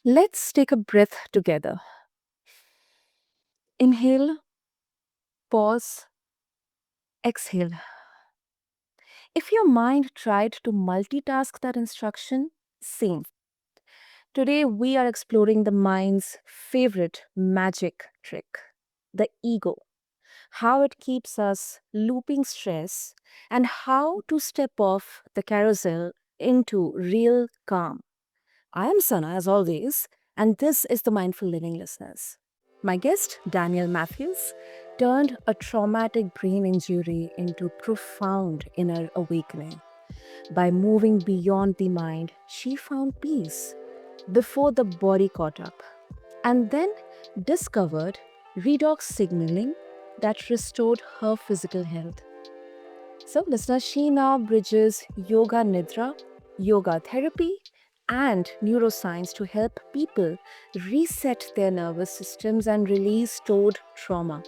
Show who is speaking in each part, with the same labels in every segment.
Speaker 1: Let's take a breath together. Inhale, pause, exhale. If your mind tried to multitask that instruction, same. Today, we are exploring the mind's favorite magic trick, the ego, how it keeps us looping stress, and how to step off the carousel into real calm. I am Sana, as always, and this is the Mindful Living Listeners. My guest, Danielle Matthews, turned a traumatic brain injury into profound inner awakening. By moving beyond the mind, she found peace before the body caught up, and then discovered redox signaling that restored her physical health. So, listeners, she now bridges Yoga Nidra, yoga therapy, and neuroscience to help people reset their nervous systems and release stored trauma.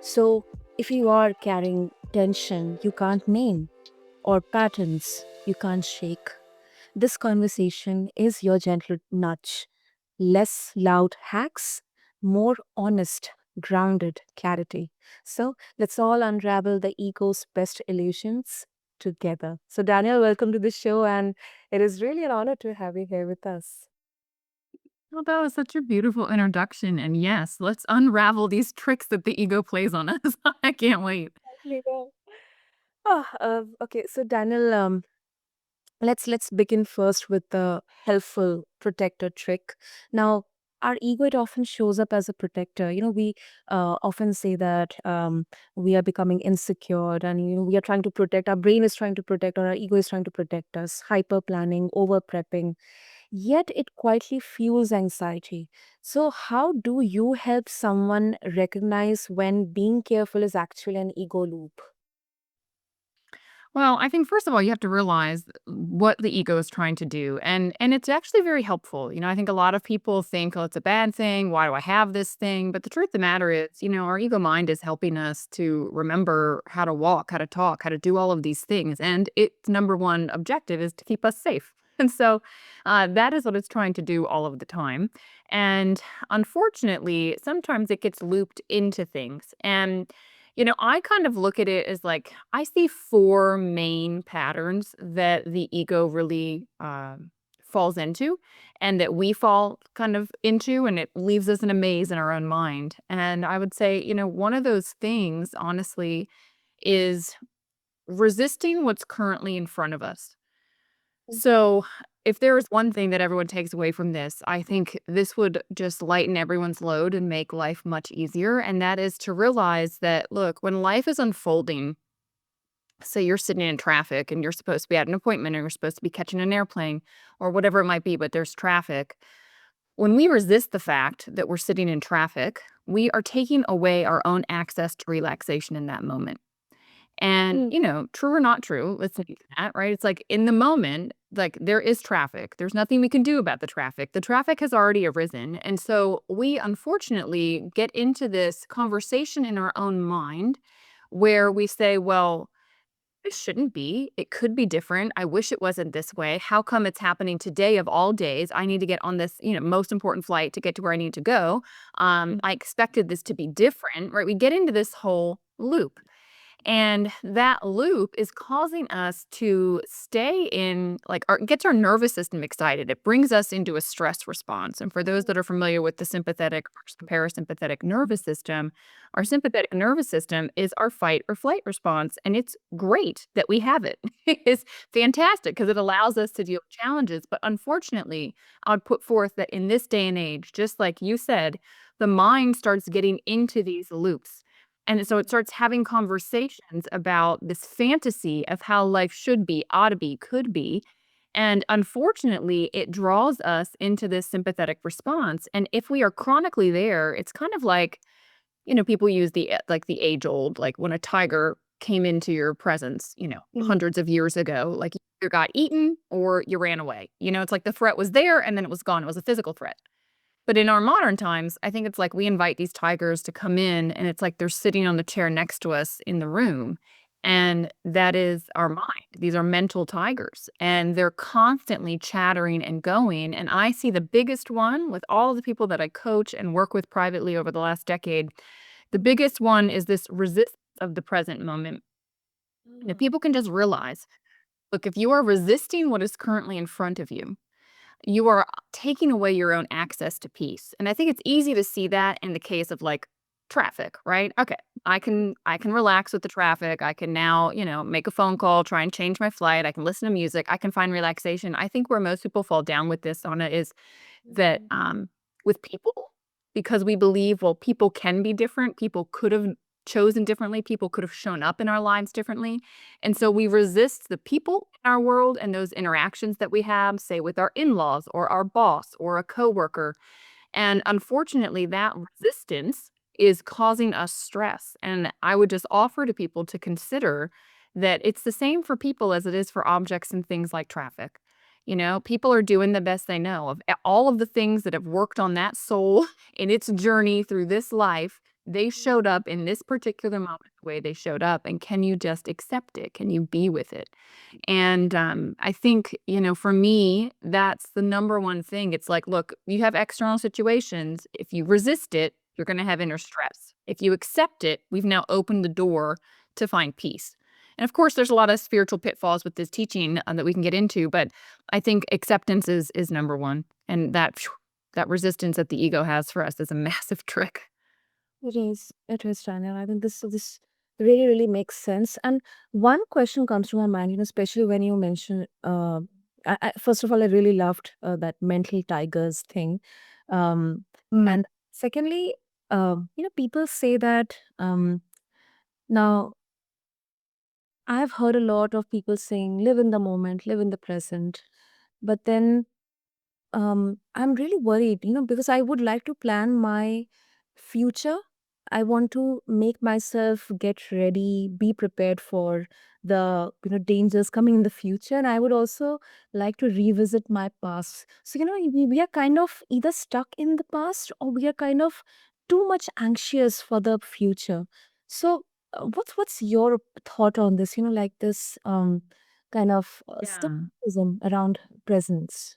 Speaker 1: So, if you are carrying tension you can't name or patterns you can't shake, this conversation is your gentle nudge. Less loud hacks, more honest, grounded clarity. So let's all unravel the ego's best illusions together. So, Daniel, welcome to the show, and it is really an honor to have you here with us.
Speaker 2: Well, that was such a beautiful introduction. And yes, let's unravel these tricks that the ego plays on us. I can't wait.
Speaker 1: Later. Okay, so Daniel, let's begin first with the helpful protector trick. Now, our ego, it often shows up as a protector. We often say that we are becoming insecure, and we are trying to protect. Our brain is trying to protect, or our ego is trying to protect us. Hyper planning, over prepping. Yet it quietly fuels anxiety. So, how do you help someone recognize when being careful is actually an ego loop?
Speaker 2: Well, I think first of all, you have to realize what the ego is trying to do. And it's actually very helpful. I think a lot of people think, oh, it's a bad thing. Why do I have this thing? But the truth of the matter is, our ego mind is helping us to remember how to walk, how to talk, how to do all of these things. And its number one objective is to keep us safe. And so that is what it's trying to do all of the time. And unfortunately, sometimes it gets looped into things. And I kind of look at it as like I see four main patterns that the ego really falls into and that we fall kind of into, and it leaves us in a maze in our own mind. And I would say, one of those things, honestly, is resisting what's currently in front of us. So, if there is one thing that everyone takes away from this, I think this would just lighten everyone's load and make life much easier. And that is to realize that, look, when life is unfolding, say you're sitting in traffic and you're supposed to be at an appointment or you're supposed to be catching an airplane or whatever it might be, but there's traffic. When we resist the fact that we're sitting in traffic, we are taking away our own access to relaxation in that moment. And,
Speaker 1: Mm.
Speaker 2: true or not true, let's say that, right? It's like in the moment, like there is traffic. There's nothing we can do about the traffic. The traffic has already arisen. And so we unfortunately get into this conversation in our own mind where we say, well, this shouldn't be. It could be different. I wish it wasn't this way. How come it's happening today of all days? I need to get on this, most important flight to get to where I need to go. I expected this to be different, right? We get into this whole loop. And that loop is causing us to stay in, like, gets our nervous system excited. It brings us into a stress response. And for those that are familiar with the sympathetic or parasympathetic nervous system, our sympathetic nervous system is our fight or flight response. And it's great that we have it. It's fantastic because it allows us to deal with challenges. But unfortunately, I would put forth that in this day and age, just like you said, the mind starts getting into these loops, and so it starts having conversations about this fantasy of how life should be, ought to be, could be. And unfortunately, it draws us into this sympathetic response. And if we are chronically there, it's kind of like, people use like the age old, like when a tiger came into your presence,
Speaker 1: Mhm.
Speaker 2: hundreds of years ago, like you either got eaten or you ran away. It's like the threat was there and then it was gone. It was a physical threat. But in our modern times, I think it's like we invite these tigers to come in, and it's like they're sitting on the chair next to us in the room, and that is our mind. These are mental tigers, and they're constantly chattering and going. And I see the biggest one with all of the people that I coach and work with privately over the last decade. The biggest one is this resistance of the present moment. And if
Speaker 1: Mm.
Speaker 2: people can just realize, look, if you are resisting what is currently in front of you are taking away your own access to peace. And I think it's easy to see that in the case of like traffic, right? Okay, I can relax with the traffic. I can now, make a phone call, try and change my flight. I can listen to music. I can find relaxation. I think where most people fall down with this on it is that
Speaker 1: Mhm.
Speaker 2: with people, because we believe, well, people can be different. People could have chosen differently. People could have shown up in our lives differently. And so we resist the people in our world and those interactions that we have, say with our in-laws or our boss or a coworker. And unfortunately, that resistance is causing us stress. And I would just offer to people to consider that it's the same for people as it is for objects and things like traffic. People are doing the best they know of all of the things that have worked on that soul in its journey through this life. They showed up in this particular moment the way they showed up. And can you just accept it? Can you be with it? And, I think, for me, that's the number one thing. It's like, look, you have external situations. If you resist it, you're gonna have inner stress. If you accept it, we've now opened the door to find peace. And of course, there's a lot of spiritual pitfalls with this teaching, that we can get into, but I think acceptance is number one. And that resistance that the ego has for us is a massive trick.
Speaker 1: It is. It is, Daniel. I think this really, really makes sense. And one question comes to my mind, especially when you mention, first of all, I really loved that mental tigers thing. Um,
Speaker 2: Mm.
Speaker 1: and secondly, people say that now I've heard a lot of people saying, live in the moment, live in the present. But then I'm really worried, because I would like to plan my future. I want to make myself get ready, be prepared for the, dangers coming in the future. And I would also like to revisit my past. So, we are kind of either stuck in the past or we are kind of too much anxious for the future. So, what's your thought on this, like this kind of
Speaker 2: Yeah.
Speaker 1: skepticism around presence?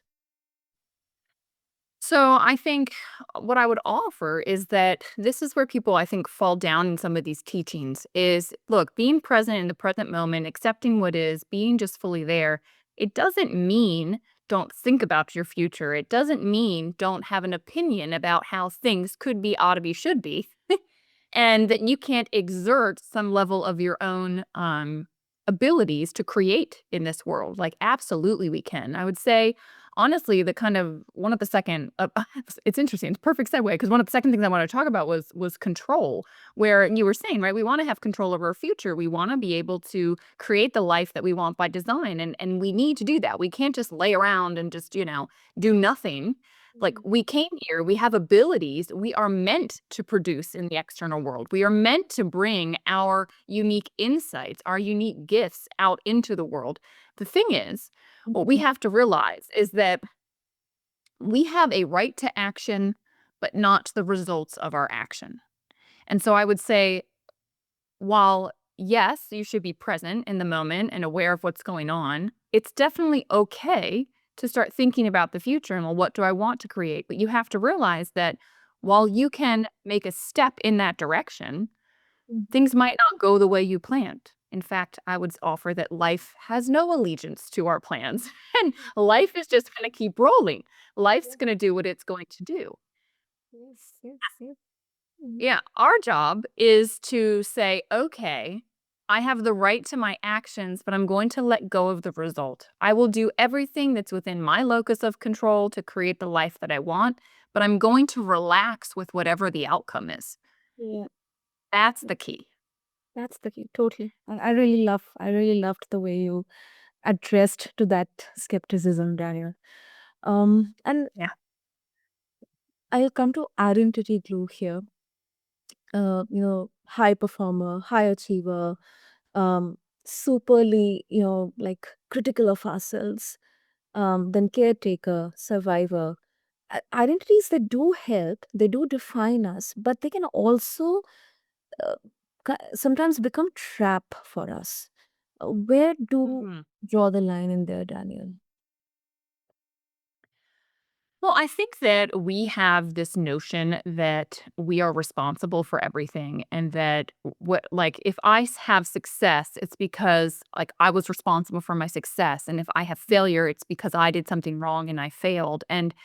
Speaker 2: So I think what I would offer is that this is where people I think fall down in some of these teachings is look, being present in the present moment, accepting what is, being just fully there. It doesn't mean don't think about your future. It doesn't mean don't have an opinion about how things could be, ought to be, should be, and that you can't exert some level of your own abilities to create in this world. Like absolutely we can. I would say honestly, the kind of one of the second it's interesting, it's a perfect segue because one of the second things I wanna talk about was control, where you were saying, right, we wanna have control over our future. We wanna be able to create the life that we want by design, and we need to do that. We can't just lay around and just, do nothing. Like, we came here, we have abilities, we are meant to produce in the external world. We are meant to bring our unique insights, our unique gifts out into the world. The thing is, what we
Speaker 1: Mhm.
Speaker 2: have to realize is that we have a right to action, but not the results of our action. And so I would say, while yes, you should be present in the moment and aware of what's going on, it's definitely okay to start thinking about the future and, well, what do I want to create? But you have to realize that while you can make a step in that direction,
Speaker 1: Mhm.
Speaker 2: things might not go the way you planned. In fact, I would offer that life has no allegiance to our plans, and life is just gonna keep rolling. Life's
Speaker 1: Yeah.
Speaker 2: gonna do what it's going to do.
Speaker 1: Yes, yes, yes. Mhm.
Speaker 2: Yeah, our job is to say, "Okay, I have the right to my actions, but I'm going to let go of the result. I will do everything that's within my locus of control to create the life that I want, but I'm going to relax with whatever the outcome is."
Speaker 1: Yeah,
Speaker 2: That's the key.
Speaker 1: that's the key. Totally. I really loved the way you addressed to that skepticism, Daniel. And
Speaker 2: Yeah.
Speaker 1: I'll come to identity glue here. High performer, high achiever, um, superly, like critical of ourselves, then caretaker, survivor. Identities that do help, they do define us, but they can also uh, sometimes become trap for us. Where do
Speaker 2: Mhm.
Speaker 1: draw the line in there, Daniel?
Speaker 2: Well, I think that we have this notion that we are responsible for everything and that what like if have success, it's because like I was responsible for my success. And if I have failure, it's because I did something wrong and I failed. And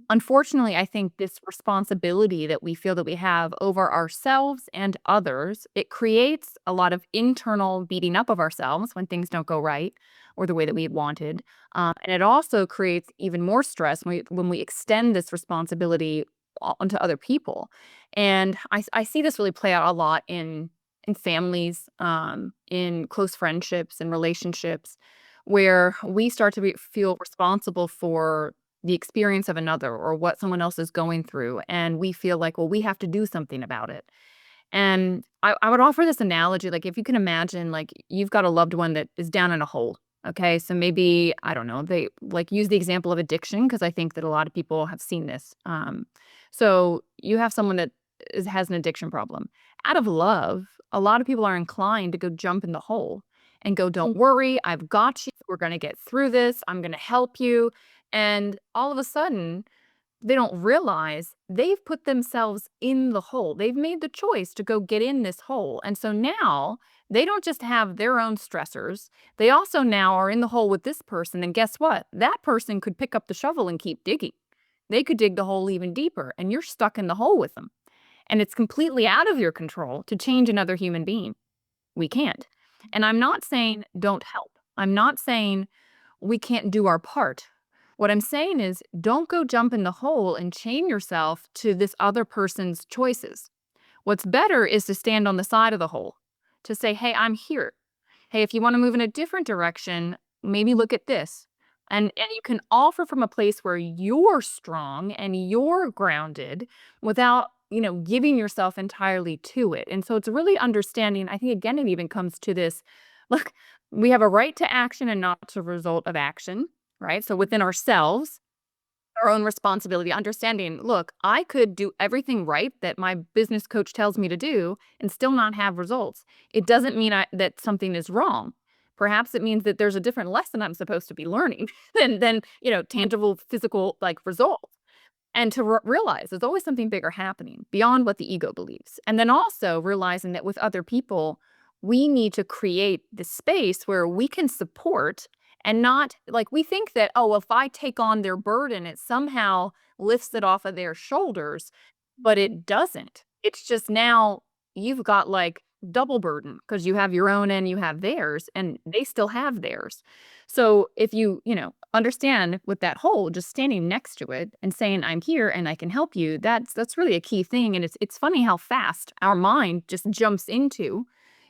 Speaker 2: unfortunately, I think this responsibility that we feel that we have over ourselves and others, it creates a lot of internal beating up of ourselves when things don't go right or the way that we had wanted. And it also creates even more stress when we extend this responsibility onto other people. And I see this really play out a lot in families, in close friendships and relationships, where we start to feel responsible for the experience of another or what someone else is going through. And we feel like, well, we have to do something about it. And I would offer this analogy, like if you can imagine, like you've got a loved one that is down in a hole. Okay. So maybe, I don't know, they like use the example of addiction because I think that a lot of people have seen this. So you have someone that has an addiction problem. Out of love, a lot of people are inclined to go jump in the hole and go, don't worry, I've got you. We're going to get through this. I'm going to help you. And all of a sudden, they don't realize they've put themselves in the hole. They've made the choice to go get in this hole. And so now they don't just have their own stressors, they also now are in the hole with this person. And guess what? That person could pick up the shovel and keep digging. They could dig the hole even deeper, and you're stuck in the hole with them. And it's completely out of your control to change another human being. We can't. And I'm not saying don't help. I'm not saying we can't do our part. What I'm saying is don't go jump in the hole and chain yourself to this other person's choices. What's better is to stand on the side of the hole, to say, hey, I'm here. Hey, if you want to move in a different direction, maybe look at this. And you can offer from a place where you're strong and you're grounded without, giving yourself entirely to it. And so it's really understanding. I think again, it even comes to this, look, we have a right to action and not to result of action, right? So within ourselves, our own responsibility, understanding, look, I could do everything right that my business coach tells me to do and still not have results. It doesn't mean that something is wrong. Perhaps it means that there's a different lesson I'm supposed to be learning than tangible physical like results. And to realize there's always something bigger happening beyond what the ego believes. And then also realizing that with other people, we need to create the space where we can support and not like we think that, oh, if I take on their burden, it somehow lifts it off of their shoulders, but it doesn't. It's just now you've got like double burden because you have your own and you have theirs, and they still have theirs. So if understand with that hole, just standing next to it and saying, I'm here and I can help you, that's really a key thing. And it's funny how fast our mind just jumps into,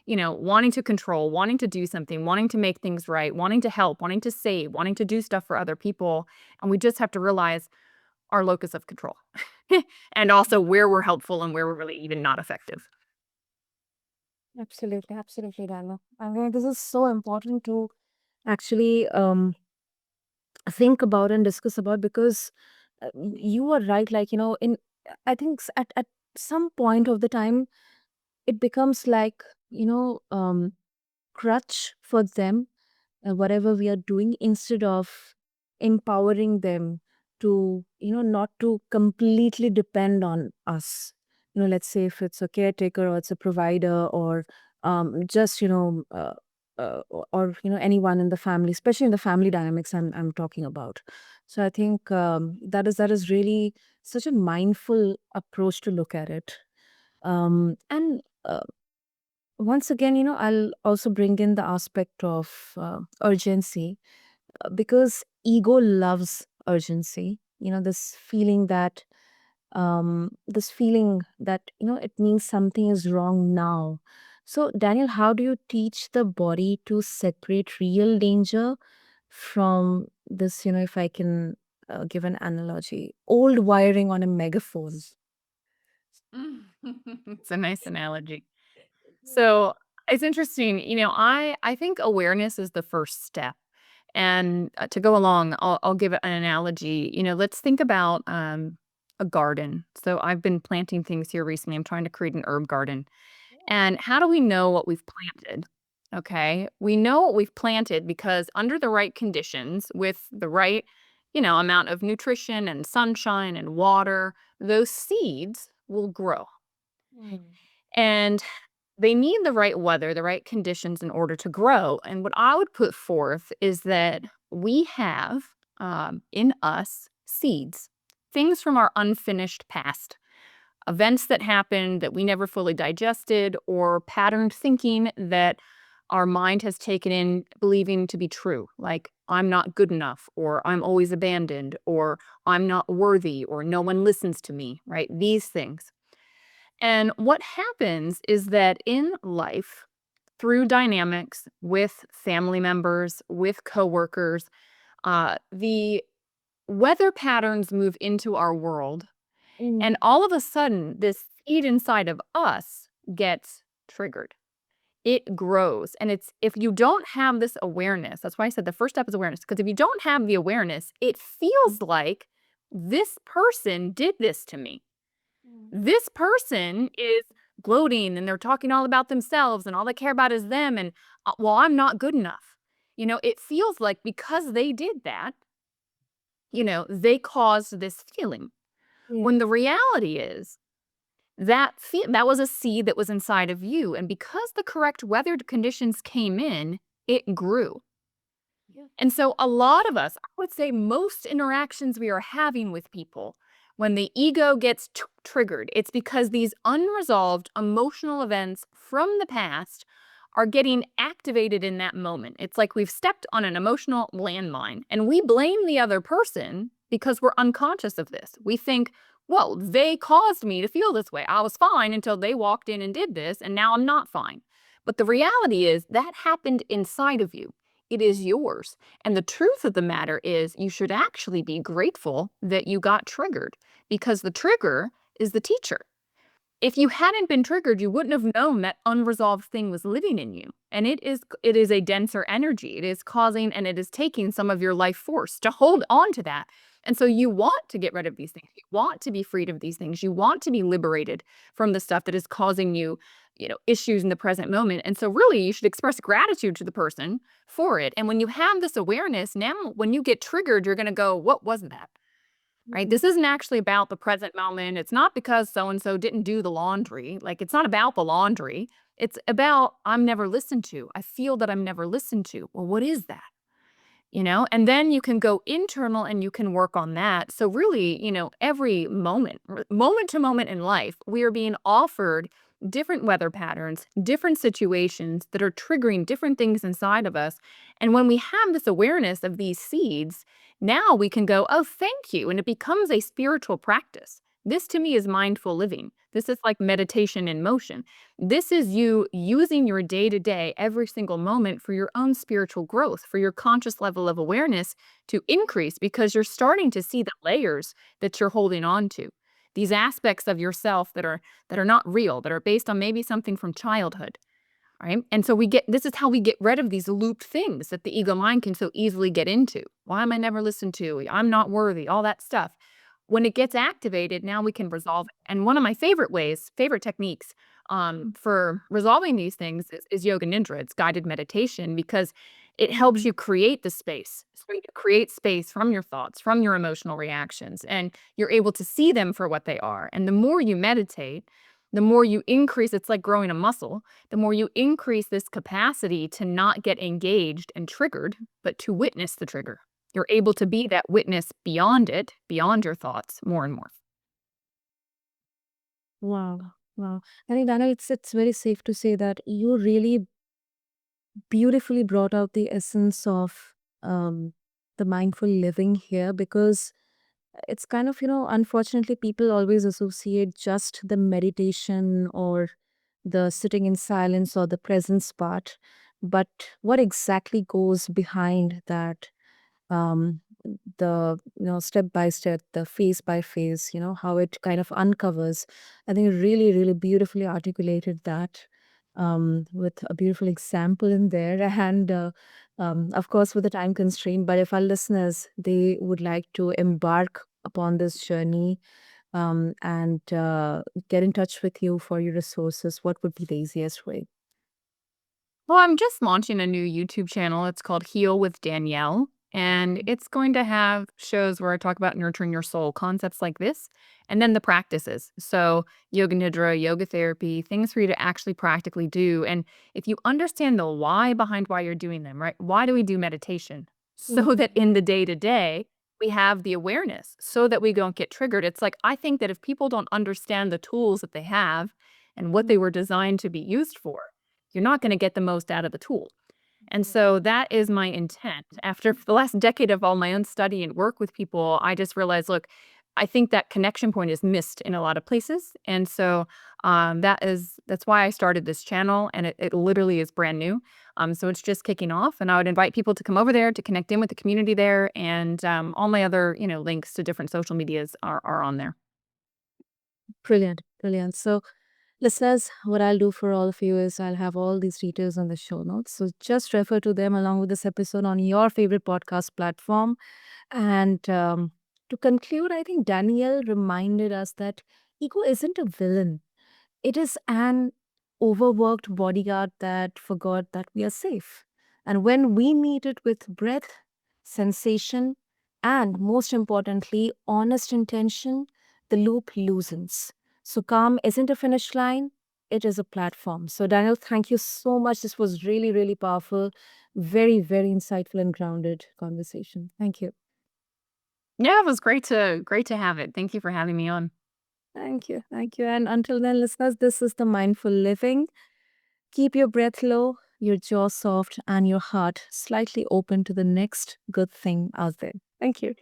Speaker 2: wanting to control, wanting to do something, wanting to make things right, wanting to help, wanting to save, wanting to do stuff for other people. And we just have to realize our locus of control and also where we're helpful and where we're really even not effective.
Speaker 1: Absolutely, absolutely, Daniel. I mean, this is so important to actually think about and discuss about because you are right. Like, I think at some point of the time, it becomes like, crutch for them, whatever we are doing, instead of empowering them to, not to completely depend on us. Let's say if it's a caretaker or it's a provider or just, or anyone in the family, especially in the family dynamics I'm talking about. So I think that is really such a mindful approach to look at it. And once again, I'll also bring in the aspect of urgency, because ego loves urgency. This feeling that it means something is wrong now. So, Daniel, how do you teach the body to separate real danger from this? If I can give an analogy, old wiring on a megaphone.
Speaker 2: It's a nice analogy. So it's interesting, I think awareness is the first step. And to go along, I'll give it an analogy. Let's think about a garden. So I've been planting things here recently. I'm trying to create an herb garden. And how do we know what we've planted? Okay. We know what we've planted because under the right conditions, with the right, amount of nutrition and sunshine and water, those seeds will grow.
Speaker 1: Mm.
Speaker 2: And they need the right weather, the right conditions in order to grow. And what I would put forth is that we have in us seeds, things from our unfinished past, events that happened that we never fully digested, or patterned thinking that our mind has taken in believing to be true, like I'm not good enough, or I'm always abandoned, or I'm not worthy, or no one listens to me, right? These things. And what happens is that in life, through dynamics with family members, with coworkers, the weather patterns move into our world, and
Speaker 1: Mm.
Speaker 2: all of a sudden, this seed inside of us gets triggered. It grows. And it's if you don't have this awareness, that's why I said the first step is awareness. Because if you don't have the awareness, it feels like this person did this to me.
Speaker 1: Mm.
Speaker 2: This person is gloating and they're talking all about themselves and all they care about is them. And, well, I'm not good enough. It feels like because they did that, they caused this feeling. When
Speaker 1: Yes.
Speaker 2: the reality is, that was a seed that was inside of you, and because the correct weathered conditions came in, it grew.
Speaker 1: Yeah.
Speaker 2: And so a lot of us, I would say most interactions we are having with people, when the ego gets triggered, it's because these unresolved emotional events from the past are getting activated in that moment. It's like we've stepped on an emotional landmine and we blame the other person because we're unconscious of this. We think, well, they caused me to feel this way. I was fine until they walked in and did this, and now I'm not fine. But the reality is that happened inside of you. It is yours. And the truth of the matter is, you should actually be grateful that you got triggered because the trigger is the teacher. If you hadn't been triggered, you wouldn't have known that unresolved thing was living in you. And it is a denser energy. It is causing and it is taking some of your life force to hold on to that. And so you want to get rid of these things. You want to be freed of these things. You want to be liberated from the stuff that is causing you, issues in the present moment. And so really you should express gratitude to the person for it. And when you have this awareness, now when you get triggered, you're going to go, what was that? Right?
Speaker 1: Mm.
Speaker 2: This isn't actually about the present moment. It's not because so and so didn't do the laundry. Like, it's not about the laundry. It's about I'm never listened to. I feel that I'm never listened to. Well, what is that? And then you can go internal and you can work on that. So really, every moment, moment to moment in life, we are being offered different weather patterns, different situations that are triggering different things inside of us. And when we have this awareness of these seeds, now we can go, oh, thank you. And it becomes a spiritual practice. This to me is mindful living. This is like meditation in motion. This is you using your day to day, every single moment for your own spiritual growth, for your conscious level of awareness to increase because you're starting to see the layers that you're holding on to. These aspects of yourself that are not real, that are based on maybe something from childhood, right? And so this is how we get rid of these looped things that the ego mind can so easily get into. Why am I never listened to? I'm not worthy, all that stuff. When it gets activated, now we can resolve it. And one of my favorite techniques for resolving these things is Yoga Nidra. It's guided meditation because it helps
Speaker 1: Mm.
Speaker 2: you create the space. So you create space from your thoughts, from your emotional reactions, and you're able to see them for what they are. And the more you meditate, the more you increase, it's like growing a muscle, the more you increase this capacity to not get engaged and triggered, but to witness the trigger. You're able to be that witness beyond it, beyond your thoughts, more and more.
Speaker 1: Wow. Wow. I think, Dana, it's very safe to say that you really beautifully brought out the essence of um, the mindful living here, because it's kind of, unfortunately, people always associate just the meditation or the sitting in silence or the presence part. But what exactly goes behind that, um, the step by step, the phase by phase, how it kind of uncovers. I think you really, really beautifully articulated that, with a beautiful example in there. And of course, with the time constraint, but if our listeners, they would like to embark upon this journey, and get in touch with you for your resources, what would be the easiest way?
Speaker 2: Well, I'm just launching a new YouTube channel. It's called Heal with Danielle. And it's going to have shows where I talk about nurturing your soul, concepts like this, and then the practices. So, yoga nidra, yoga therapy, things for you to actually practically do. And if you understand the why behind why you're doing them, right? Why do we do meditation? So
Speaker 1: Mhm.
Speaker 2: that in the day to day, we have the awareness so that we don't get triggered. It's like, I think that if people don't understand the tools that they have and what they
Speaker 1: Mhm.
Speaker 2: were designed to be used for, you're not going to get the most out of the tool. And so that is my intent. After the last decade of all my own study and work with people, I just realized, look, I think that connection point is missed in a lot of places. And so that's why I started this channel, and it literally is brand new. So it's just kicking off, and I would invite people to come over there to connect in with the community there, and all my other links to different social medias are on there.
Speaker 1: Brilliant, brilliant. So, listeners, what I'll do for all of you is I'll have all these details on the show notes. So, just refer to them along with this episode on your favorite podcast platform. And to conclude, I think Danielle reminded us that ego isn't a villain. It is an overworked bodyguard that forgot that we are safe. And when we meet it with breath, sensation, and most importantly, honest intention, the loop loosens. So, calm isn't a finish line, it is a platform. So, Daniel, thank you so much. This was really, really powerful, very, very insightful and grounded conversation. Thank you.
Speaker 2: Yeah, it was great to have it. Thank you for having me on.
Speaker 1: Thank you. Thank you. And until then, listeners, this is the Mindful Living. Keep your breath low, your jaw soft, and your heart slightly open to the next good thing out there. Thank you.